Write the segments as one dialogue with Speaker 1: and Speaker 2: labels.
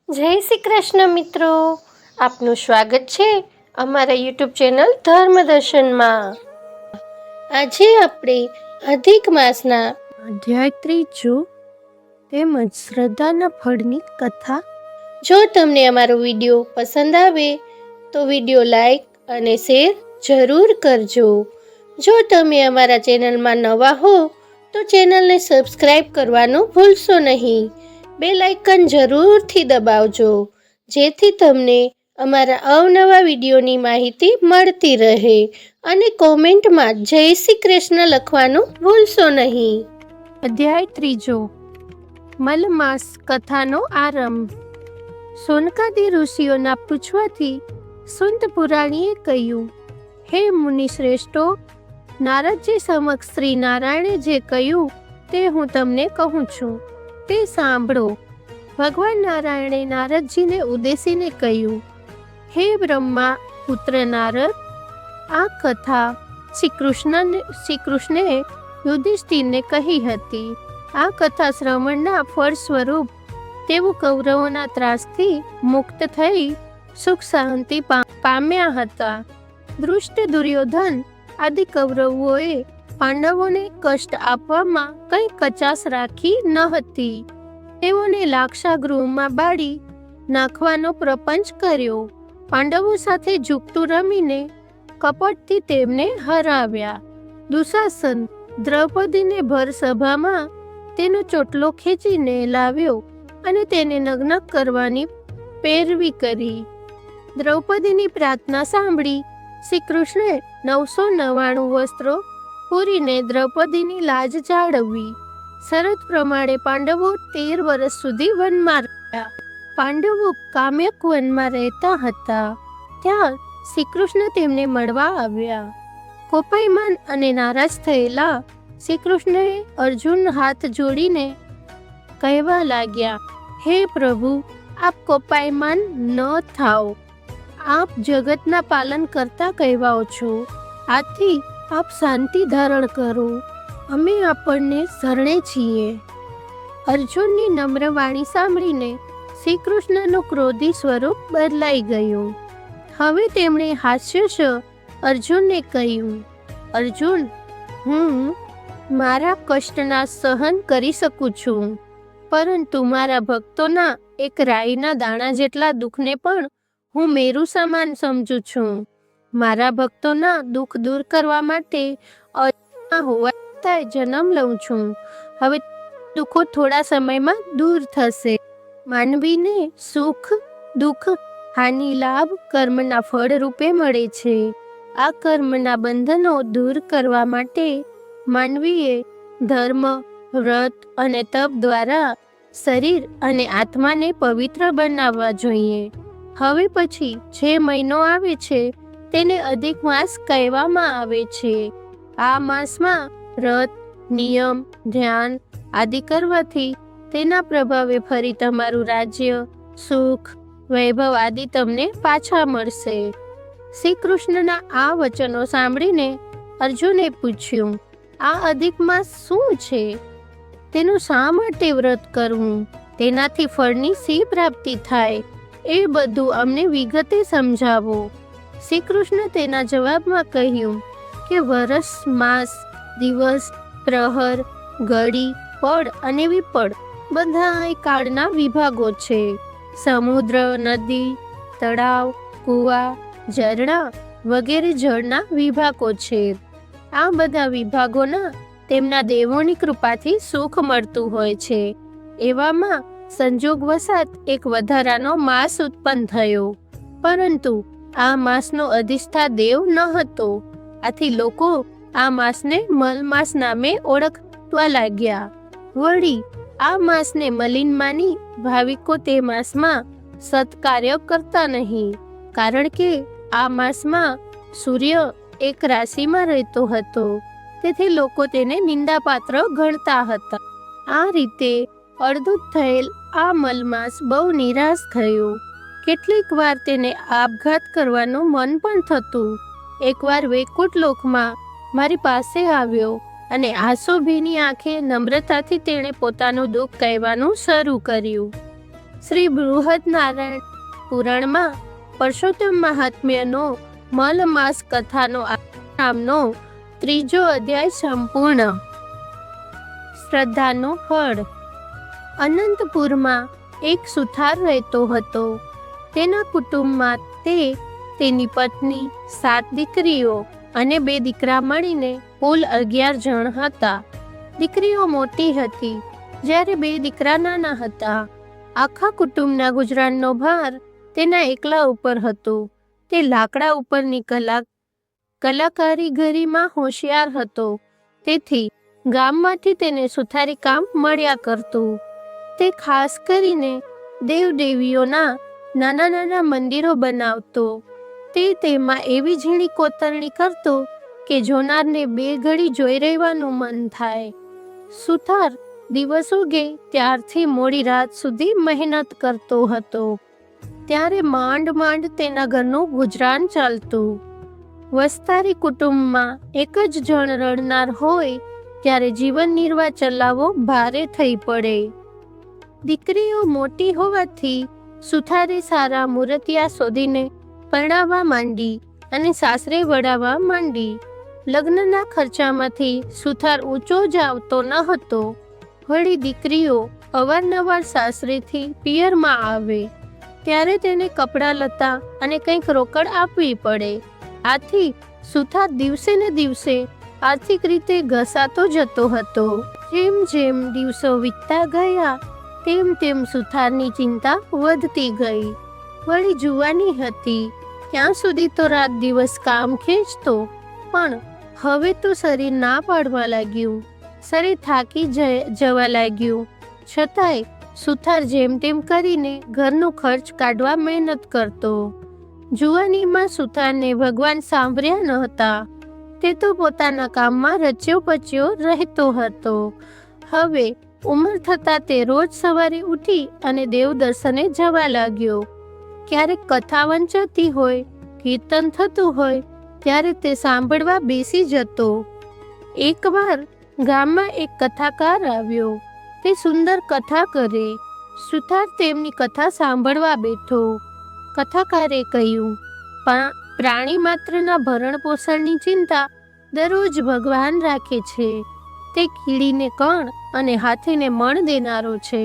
Speaker 1: જય શ્રી કૃષ્ણ મિત્રો, આપનું સ્વાગત છે અમારા યુટ્યુબ ચેનલ ધર્મદર્શનમાં। આજે આપણે અધિક માસના અધ્યાય 3 તેમજ શ્રદ્ધાના ફળની કથા। જો તમને અમારો વિડીયો પસંદ આવે તો વિડીયો લાઈક અને શેર જરૂર કરજો। જો તમે અમારા ચેનલમાં નવા હો તો ચેનલને સબસ્ક્રાઈબ કરવાનું ભૂલશો નહીં। બેલ આઇકન જરૂરથી દબાવજો જેથી તમને અમારા અવનવા વિડીયોની માહિતી મળતી રહે અને કોમેન્ટમાં જય શ્રી કૃષ્ણ લખવાનું ભૂલશો નહીં। અધ્યાય 3 મલમાસ કથાનો આરંભ। સોનકાદી ઋષિઓના પૂછવાથી સુંદ પુરાણીએ કહ્યું, હે મુનિ શ્રેષ્ઠો, નારદજી સમક્ષ શ્રી નારાયણે જે કહ્યું તે હું તમને કહું છું, તે સાંભળો। ભગવાન નારાયણે નારદજીને ઉદ્દેશીને કહ્યું, હે બ્રહ્મા પુત્ર નારદ, આ કથા શ્રી કૃષ્ણે યુધિષ્ઠિરને કહી હતી। આ કથા શ્રવણના ફળ સ્વરૂપ તેઓ કૌરવોના ત્રાસથી મુક્ત થઈ સુખ શાંતિ પામ્યા હતા। દૃષ્ટ દુર્યોધન આદિ કૌરવોએ પાંડવોને કષ્ટ આપવામાં કંઈ કચાશ રાખી ન હતી। તેઓને લાક્ષાગૃહમાં બાળી નાખવાનો પ્રપંચ કર્યો। પાંડવો સાથે જુગતું રમીને કપટથી તેમને હરાવ્યા। દુશાસન દ્રૌપદીને ભર સભામાં તેનો ચોટલો ખેંચીને લાવ્યો અને તેને નગ્ન કરવાની પેરવી કરી। દ્રૌપદીની પ્રાર્થના સાંભળી શ્રી કૃષ્ણે 999 વસ્ત્રો પૂરીને દ્રૌપદીની લાજ જાળવી। શરત પ્રમાણે પાંડવો 13 વર્ષ સુધી વનમાં રહ્યા। પાંડવો કામ્યક વનમાં રહેતા હતા। ત્યાં શ્રી કૃષ્ણ તેમને મળવા આવ્યા। કોપાયમાન અને નારાજ થયેલા શ્રી કૃષ્ણએ અર્જુન હાથ જોડીને કહેવા લાગ્યા, હે પ્રભુ, આપ કોપાયમાન ન થાઓ। આપ જગતના પાલન કરતા કહેવાઓ છો, આથી આપ શાંતિ ધારણ કરો। અમે આપણને શરણે છીએ। અર્જુનની નમ્ર વાણી સાંભળીને શ્રી કૃષ્ણનું ક્રોધી સ્વરૂપ બદલાઈ ગયું। હવે તેમણે હાસ્યશ અર્જુનને કહ્યું, અર્જુન, હું મારા કષ્ટના સહન કરી શકું છું, પરંતુ મારા ભક્તોના એક રાઈના દાણા જેટલા દુઃખને પણ હું મેરુ સમાન સમજું છું। મારા ભક્તોના દુઃખ દૂર કરવા માટે હોવા છતાંય જન્મ લઉં છું। હવે દુઃખો થોડા સમયમાં દૂર થશે। માનવીને સુખ દુઃખ હાનિ લાભ કર્મના ફળ રૂપે મળે છે। આ કર્મના બંધનો દૂર કરવા માટે માનવીએ ધર્મ વ્રત અને તપ દ્વારા શરીર અને આત્માને પવિત્ર બનાવવા જોઈએ। હવે પછી જે મહિનો આવે છે તેને અધિક માસ કહેવામાં આવે છે। આ માસમાં વ્રત નિયમ ધ્યાન આદિ કરવાથી તેના પ્રભાવે ફરી તમારું રાજ્ય સુખ વૈભવ આદિ તમને પાછા મળશે। શ્રી કૃષ્ણના આ વચનો સાંભળીને અર્જુને પૂછ્યું, આ અધિક માસ શું છે? તેનું શા માટે વ્રત કરવું? તેનાથી ફળની શી પ્રાપ્તિ થાય? એ બધું અમને વિગતે સમજાવો। શ્રી કૃષ્ણ તેના જવાબમાં કહ્યું કે વરસ માસ દિવસ પ્રહર ઘડી પળ અને વિપળ બધા કાળના વિભાગો છે। સમુદ્ર નદી તળાવ કૂવા ઝરણા વગેરે જળના વિભાગો છે। આ બધા વિભાગોના તેમના દેવોની કૃપાથી સુખ મળતું હોય છે। એવામાં સંજોગવશાત એક વધારાનો માસ ઉત્પન્ન થયો, પરંતુ આ માસનો અધિષ્ઠા દેવ ન હતો। આથી લોકો આ માસને મલમાસ નામે ઓળખવા લાગ્યા। વળી આ માસને મલિન માની ભાવિકો તે માસમાં સત્કાર્ય કરતા નહીં, કારણ કે આ માસમાં સૂર્ય એક રાશિમાં રહેતો હતો, તેથી લોકો તેને નિંદાપાત્ર ગણતા હતા। આ રીતે અડધૂત થયેલ આ મલમાસ બહુ નિરાશ થયો। કેટલીક વાર તેને આપઘાત કરવાનું મન પણ થતું। એકવાર વૈકુંઠ લોકમાં મારી પાસે આવ્યો અને આંસુભીની આંખે નમ્રતાથી તેણે પોતાનું દુઃખ કહેવાનું શરૂ કર્યું। શ્રી બૃહદનારાયણ પુરાણમાં પરસોત્તમ મહાત્મ્યનો મલમાસ કથાનો નામનો 3જો અધ્યાય સંપૂર્ણ. શ્રદ્ધાનો ફળ. અનંતપુરમાં એક સુથાર રહેતો હતો. તેના કુટુંબમાં તેની પત્ની, 7 દીકરીઓ અને 2 દીકરા મળીને કુલ 11 જણ હતા. દીકરીઓ મોટી હતી જ્યારે 2 દીકરા નાના હતા. આખા કુટુંબના ગુજરાનનો ભાર તેના એકલા ઉપર હતો. તે લાકડા ઉપરની કલાકારીગરીમાં હોશિયાર હતો. તેથી ગામમાંથી તેને સુથારી કામ મળ્યા કરતું. તે ખાસ કરીને દેવદેવીઓના નાના નાના મંદિરો બનાવતો. તે તેમાં એવી ઝીણી કોતરણી કરતો કે જોનારને 2 ઘડી જોઈ રહેવાનું મન થાય. સુથાર દિવસ ઉગે ત્યારથી મોડી રાત સુધી મહેનત કરતો હતો. ત્યારે માંડ તેના ઘરનું ગુજરાન ચાલતું. વસ્તારી કુટુંબમાં એક જ જણ રડનાર હોય ત્યારે જીવન નિર્વાહ ચલાવવો ભારે થઈ પડે. દીકરીઓ મોટી હોવાથી સુથારે સારા મૂર્તિયા શોધીને પરણાવવા માંડી અને સાસરે વળાવવા માંડી. લગ્નના ખર્ચામાંથી સુથાર ઊંચો જ આવતો ન હતો. વળી દીકરીઓ અવારનવાર સાસરેથી પિયરમાં આવે ત્યારે તેને કપડાં લતા અને કંઈક રોકડ આપવી પડે. આથી સુથાર દિવસે ને દિવસે આર્થિક રીતે ઘસાતો જતો હતો. જેમ જેમ દિવસો વીતતા ગયા તેમ સુથારની ચિંતા વધતી ગઈ. વળી જુવાની હતી ત્યાં સુધી તો રાત દિવસ કામ ખેંચતો, પણ હવે તો શરીર ના પાડવા લાગ્યું. શરીર થાકી જવા લાગ્યું. છતાંય સુથાર જેમ તેમ કરીને ઘરનો ખર્ચ કાઢવા મહેનત કરતો. જુવાનીમાં સુથારને ભગવાન સાંભળ્યા ન હતા. તે તો પોતાના કામમાં રચ્યો પચ્યો રહેતો હતો. હવે ઉંમર થતાં તે રોજ સવારે ઉઠી અને દેવ દર્શને જવા લાગ્યો. ક્યારેક કથા વંચાતી હોય, કીર્તન થતું હોય ત્યારે તે સાંભળવા બેસી જતો. એકવાર ગામમાં એક કથાકાર આવ્યો. તે સુંદર કથા કરે. સુથાર તેમની કથા સાંભળવા બેઠો. કથાકારે કહ્યું, પ્રાણી માત્રના ભરણ પોષણની ચિંતા દરરોજ ભગવાન રાખે છે. તે કીડીને કણ અને હાથીને મણ દેનારો છે.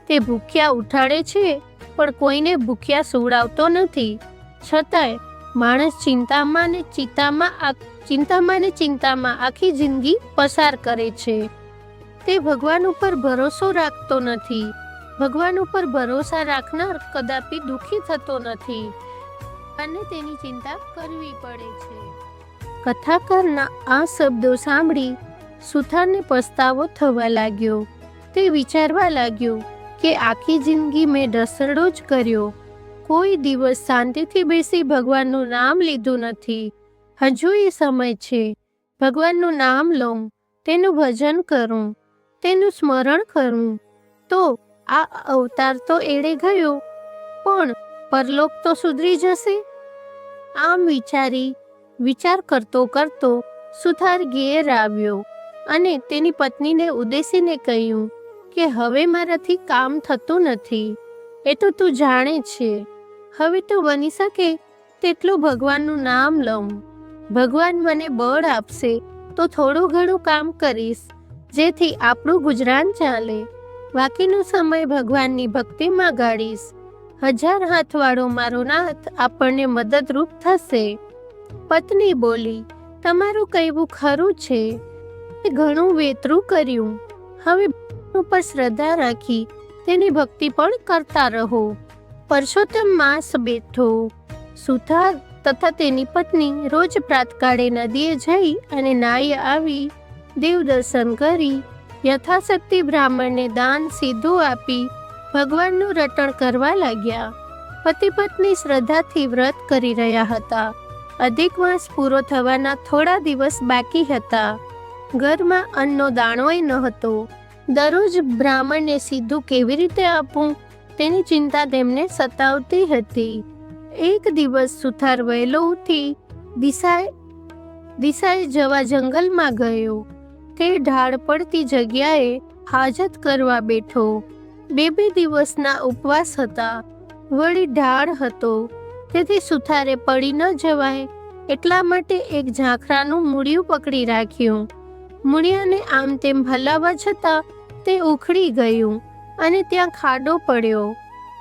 Speaker 1: તે ભૂખ્યા ઉઠાડે છે પણ કોઈને ભૂખ્યા સુવડાવતો નથી. છતાંય માણસ ચિંતામાં ને ચિંતામાં આખી જિંદગી પસાર કરે છે. તે ભગવાન ઉપર ભરોસો રાખતો નથી. ભગવાન ઉપર ભરોસા રાખનાર કદાપી દુઃખી થતો નથી અને તેની ચિંતા કરવી પડે છે. કથાકારના આ શબ્દો સાંભળી સુથારને પસ્તાવો થવા લાગ્યો. તે વિચારવા લાગ્યો કે આખી જિંદગી મેં ઢસરડો જ કર્યો. કોઈ દિવસ શાંતિથી બેસી ભગવાનનું નામ લીધું નથી. હજુ એ સમય છે. ભગવાનનું નામ લઉં, તેનું ભજન કરું, તેનું સ્મરણ કરું તો આ અવતાર તો એળે ગયો, પણ પરલોક તો સુધરી જશે. આમ વિચાર કરતો સુથાર ઘેર આવ્યો અને તેની પત્નીને ઉદ્દેશીને કહ્યું કે હવે મારાથી કામ થતું નથી. એ તો તું જાણે છે. હવે તો બની શકે તેટલું ભગવાનનું નામ લઉં. ભગવાન મને બળ આપશે તો થોડું ઘણું કામ કરીશ, જેથી આપણું ગુજરાન ચાલે. બાકીનો સમય ભગવાનની ભક્તિમાં ગાળીશ. 1000 હાથવાળો મારો નાથ આપણને મદદરૂપ થશે. પત્ની બોલી, તમારું કહેવું ખરું છે. ઘણું વેતરું કર્યું. હવે ઉપર શ્રદ્ધા રાખી તેની ભક્તિ પણ કરતા રહો. પરસોત્તમ માસ બેઠો. સુથાર તથા તેની પત્ની રોજ પ્રાતકાળે નદીએ જઈ અને નાહી આવી દેવ દર્શન કરી યથાશક્તિ બ્રાહ્મણને દાન સીધું આપી ભગવાનનું રટણ કરવા લાગ્યા. પતિ પત્ની શ્રદ્ધાથી વ્રત કરી રહ્યા હતા. અધિક માસ પૂરો થવાના થોડા દિવસ બાકી હતા. ઘરમાં અન્નનો દાણોય ન હતો. દરરોજ બ્રાહ્મણને સીધું કેવી રીતે આપવું તેની ચિંતા તેમને સતાવતી હતી. એક દિવસ સુથાર વહેલો ઉઠી દિશાએ જવા જંગલમાં ગયો. તે ઢાળ પડતી જગ્યાએ હાજત કરવા બેઠો. બે દિવસના ઉપવાસ હતા, વળી ઢાળ હતો, તેથી સુથારે પડી ન જવાય એટલા માટે એક ઝાંખરાનું મૂળિયું પકડી રાખ્યું. મૂળિયાને આમ તેમ હલાવવા છતાં તે ઉખડી ગયું અને ત્યાં ખાડો પડ્યો.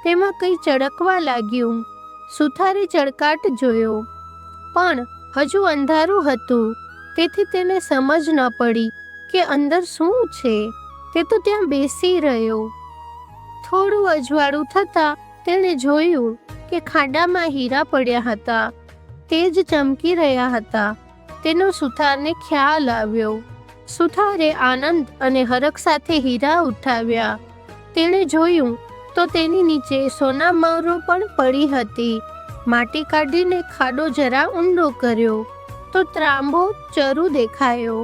Speaker 1: તેમાં કંઈ ચળકવા લાગ્યું. સુથારે ચળકાટ જોયો, પણ હજુ અંધારું હતું, તેથી તેને સમજ ન પડી કે અંદર શું છે. તે તો ત્યાં બેસી રહ્યો. થોડું અજવાળું થતાં તેણે જોયું કે ખાડામાં હીરા પડ્યા હતા, તે જ ચમકી રહ્યા હતા. તેનો સુથારને ખ્યાલ આવ્યો. સુથારે આનંદ અને હરખ સાથે હીરા ઉઠાવ્યા. તેણે જોયું તો તેની નીચે સોના મહોરો પણ પડી હતી. માટી કાઢીને ખાડો જરા ઊંડો કર્યો તો ત્રાંબો ચરુ દેખાયો.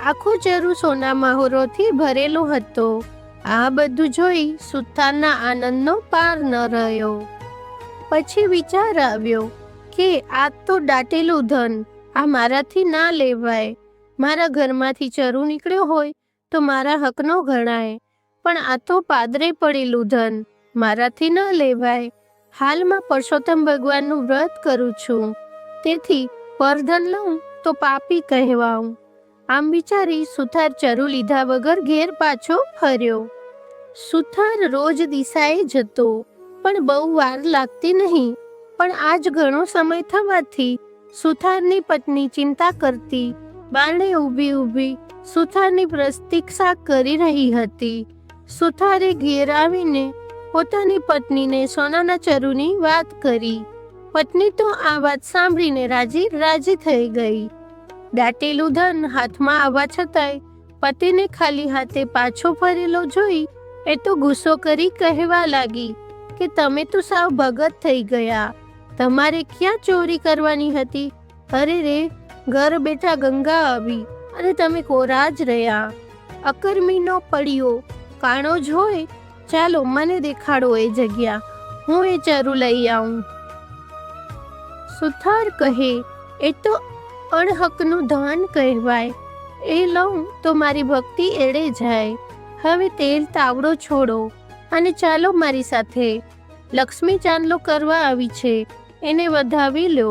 Speaker 1: આખું ચરુ સોના મહોરોથી ભરેલો હતો. આ બધું જોઈ સુથારના આનંદનો પાર ન રહ્યો. પછી વિચાર આવ્યો કે આ તો દાટેલું ધન, આ મારાથી ના લેવાય. મારા ઘરમાંથી ચરુ નીકળ્યો હોય તો મારા હકનો ગણાય, પણ આ તો પાદરે પડેલું ધન, મારાથી ન લેવાય. હાલમાં પરસોત્તમ ભગવાનનું વ્રત કરું છું, તેથી પરધન લઉં તો પાપી કહેવાઉં. આમ વિચારી સુથાર ચરુ લીધા વગર ઘેર પાછો ફર્યો. સુથાર રોજ દિશાએ જતો, પણ બહુ વાર લાગતી નહીં. પણ આજ ઘણો સમય થવાથી સુથારની પત્ની ચિંતા કરતી બારણે ઊભી ઊભી સુથારની પ્રતીક્ષા કરી રહી હતી. સુથારે ઘેર આવીને પોતાની પત્નીને સોનાના ચરુની વાત કરી. પત્ની તો આ વાત સાંભળીને રાજી થઈ ગઈ. દાટેલું ધન હાથમાં આવવા છતાંય પતિને ખાલી હાથે પાછો ફરેલો જોઈ એ તો ગુસ્સો કરી કહેવા લાગી કે તમે તો સાવ ભગત થઈ ગયા, તમારે ક્યાં ચોરી કરવાની હતી? અરે રે, ઘર બેઠા ગંગા આવી અને તમે કોરા જ રહ્યા. અકર્મીનો પડ્યો કાણો જ હોય, ચાલો મને દેખાડો એ જગ્યા, હું એ ચરુ લઈ આવું. સુથાર કહે, એ તો અણહકનું ધન કહેવાય, એ લઉં તો મારી ભક્તિ એળે જાય. હવે તેલ તાવડો છોડો અને ચાલો મારી સાથે. લક્ષ્મી ચાંદલો કરવા આવી છે, એને વધાવી લો.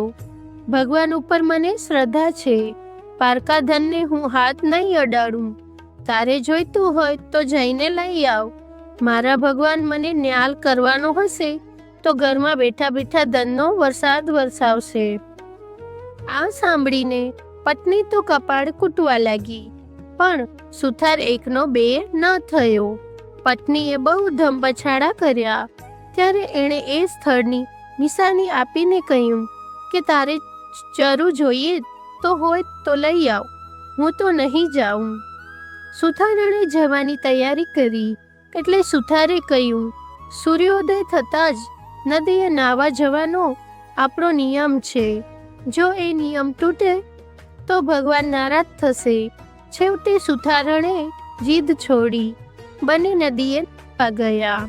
Speaker 1: ભગવાન ઉપર મને શ્રદ્ધા છે, પારકા ધનને હું હાથ નહીં અડાડું. તારે જોઈતું હોય તો જઈને લઈ આવ. મારા ભગવાન મને ન્યાલ કરવાનો હશે તો ઘરમાં બેઠા બેઠા ધનનો વરસાદ વરસાવશે. આ સાંભળીને પત્ની તો કપાળ કૂટવા લાગી, પણ સુથાર એકનો બે ન થયો. પત્નીએ બહુ ધમપછાડા કર્યા. ત્યારે એણે એ સ્થળની નિશાની આપીને કહ્યું કે તારે ચરુ જોઈએ તો હોય તો લઈ આવ, હું તો નહીં જાઉં. સુથારણે જવાની તૈયારી કરી એટલે સુથારે કહ્યું, સૂર્યોદય થતાં જ નદીએ નાહવા જવાનો આપણો નિયમ છે. જો એ નિયમ તૂટે તો ભગવાન નારાજ થશે. છેવટે સુથારણે જીદ છોડી બંને નદીએ નાહવા ગયા.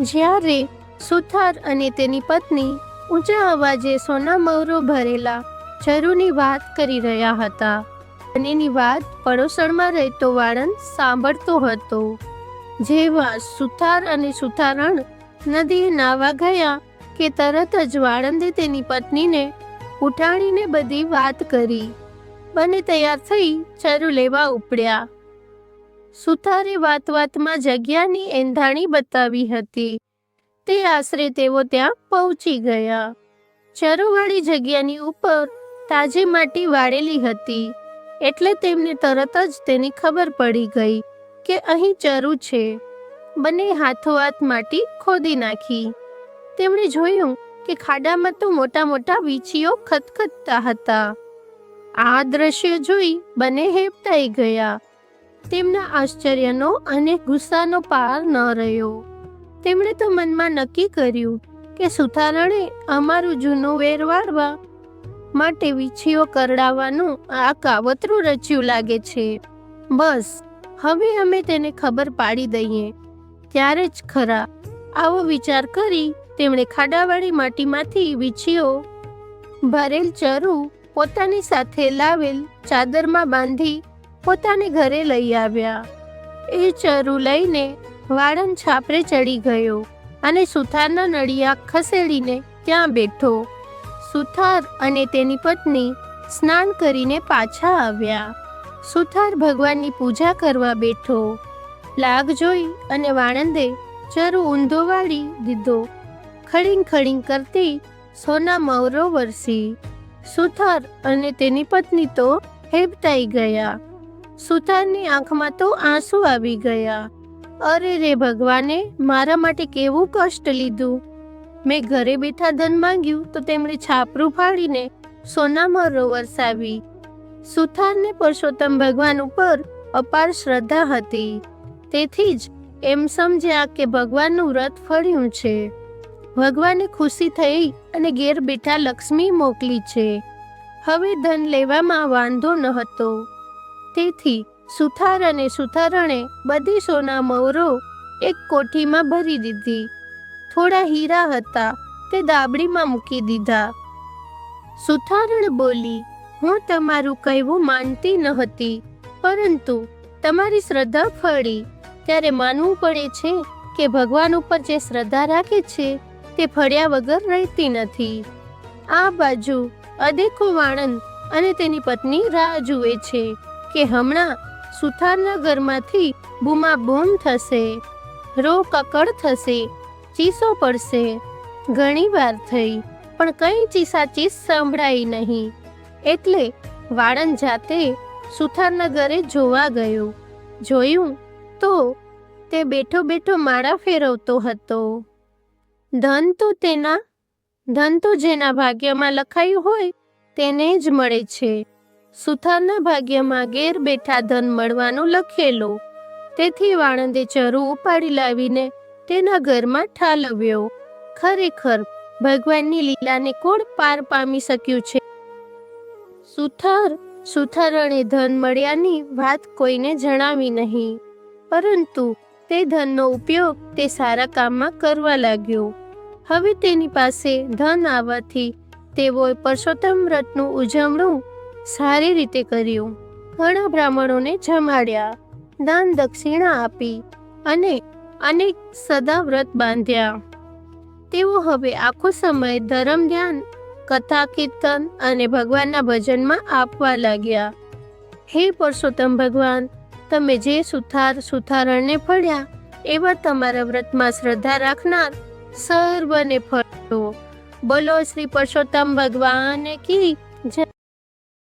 Speaker 1: જ્યારે સુથાર અને તેની પત્ની ઊંચા અવાજે સોના મહોરો ભરેલા ચરુની વાત કરી રહ્યા હતા. બંનેની વાત પડોશણમાં રહેતો વાળંદ સાંભળતો હતો. જેવા સુથાર અને સુથારણ નદીએ નાહવા ગયા કે તરત જ વાળંદે તેની પત્નીને ઉઠાડીને બધી વાત કરી. બંને તૈયાર થઈ ચરુ લેવા ઉપડ્યા. સુથારે વાતમાં જગ્યાની એંધાણી બતાવી હતી. તે આશરે તેઓ ત્યાં પહોંચી ગયા. ચરુવાળી જગ્યાની ઉપર તાજી માટી વાળેલી હતી, એટલે તેમને તરત જ તેની ખબર પડી ગઈ કે અહીં ચરુ છે. બંને હાથોહાથ માટી ખોદી નાખી. તેમણે જોયું કે ખાડામાં તો મોટા મોટા વીંછીઓ ખતખતતા હતા. આ દ્રશ્ય જોઈ બંને હેબતાઈ ગયા. તેમના આશ્ચર્યનો અને ગુસ્સાનો પાર ન રહ્યો. તેમણે તો મનમાં નક્કી કર્યું કે સુથારણે અમારું જૂનું વેર વાળવા માટે વીંછીઓ કરડાવવાનું આ કાવતરું રચ્યું લાગે છે. બસ હવે અમે તેને ખબર પાડી દઈએ ત્યારે જ ખરા. આવો વિચાર કરી તેમણે ખાડાવાળી માટીમાંથી વીંછીઓ ભરેલ ચરુ પોતાની સાથે લાવેલ ચાદરમાં બાંધી પોતાને ઘરે લઈ આવ્યા. એ ચરુ લઈને વાળંદ છાપરે ચડી ગયો અને સુથારના નળિયા ખસેડીને ત્યાં બેઠો. સુથાર અને તેની પત્ની સ્નાન કરીને પાછા આવ્યા. સુથાર ભગવાનની પૂજા કરવા બેઠો. લાગ જોઈ અને વાળંદે ચરુ ઊંધો વાળી દીધો. ખડીંગ ખડીંગ કરતી સોના મવરો વરસી. સુથાર અને તેની પત્ની તો હેબતાઈ ગયા. સુથારની આંખમાં તો આંસુ આવી ગયા. અરે રે ભગવાને, મારા માટે કેવું કષ્ટ લીધું. મેં ઘરે બેઠા ધન માંગ્યું તો તેમણે છાપરું ફાડીને સોના મવરો વરસાવી. સુથારને પુરુષોત્તમ ભગવાન ઉપર અપાર શ્રદ્ધા હતી. તેથી જ એમ સમજ્યા કે ભગવાનનું વ્રત ફળ્યું છે. ભગવાને ખુશી થઈ અને ઘેર બેઠા લક્ષ્મી મોકલી છે. હવે ધન લેવામાં વાંધો ન હતો. તેથી સુથાર અને સુથારણે બધી સોના મવરો એક કોઠીમાં ભરી દીધી. થોડા હીરા હતા તે દાબડીમાં મૂકી દીધા. સુથારણ બોલી, હું તમારું કહેવું માનતી ન હતી, પરંતુ તમારી શ્રદ્ધા ફળી. ત્યારે માનવું પડે છે કે ભગવાન ઉપર જે શ્રદ્ધા રાખે છે તે ફળ્યા વગર રહેતી નથી. આ બાજુ અદેખો વાળંદ અને તેની પત્ની રાહ જુએ છે કે હમણાં સુથારના ઘરમાંથી બૂમાબૂમ થશે, રો કકડ થશે, ચીસો પડશે. ઘણી વાર થઈ પણ કંઈ ચીસાચીસ સંભળાઈ નહીં. એટલે વાળંદ જાતે સુથારના ઘરે જોવા ગયો. જોયું તો તે બેઠો બેઠો માળા ફેરવતો હતો. ધન તો જેના ભાગ્યમાં લખાયું હોય તેને જ મળે છે. સુથારના ભાગ્યમાં ઘેર બેઠા ધન મળવાનું લખેલો. તેથી વાળંદે ચરુ ઉપાડી લાવીને તેના ઘરમાં ઠાલવ્યો. ખરેખર ભગવાનની લીલાને કોણ પાર પામી શક્યું છે. સુથારણે ધન મળ્યાની વાત કોઈને જણાવી નહીં, પરંતુ તે ધનનો ઉપયોગ તે સારા કામમાં કરવા લાગ્યો. હવે તેની પાસે ધન આવવાથી તેઓએ પુરુષોત્તમ વ્રતનું ઉજવણું સારી રીતે કર્યું. ઘણા બ્રાહ્મણોને જમાડ્યા, દાન દક્ષિણા આપી અને અનેક સદા વ્રત બાંધ્યા. તેઓ હવે આખો સમય ધર્મ ધ્યાન, કથા કીર્તન અને ભગવાનના ભજનમાં આપવા લાગ્યા. હે પુરુષોત્તમ ભગવાન, તમે જે સુથારણને ફળ્યા એવા તમારા વ્રતમાં શ્રદ્ધા રાખનાર સર્વને ફળો. બોલો શ્રી પુરુષોત્તમ ભગવાન કી જય.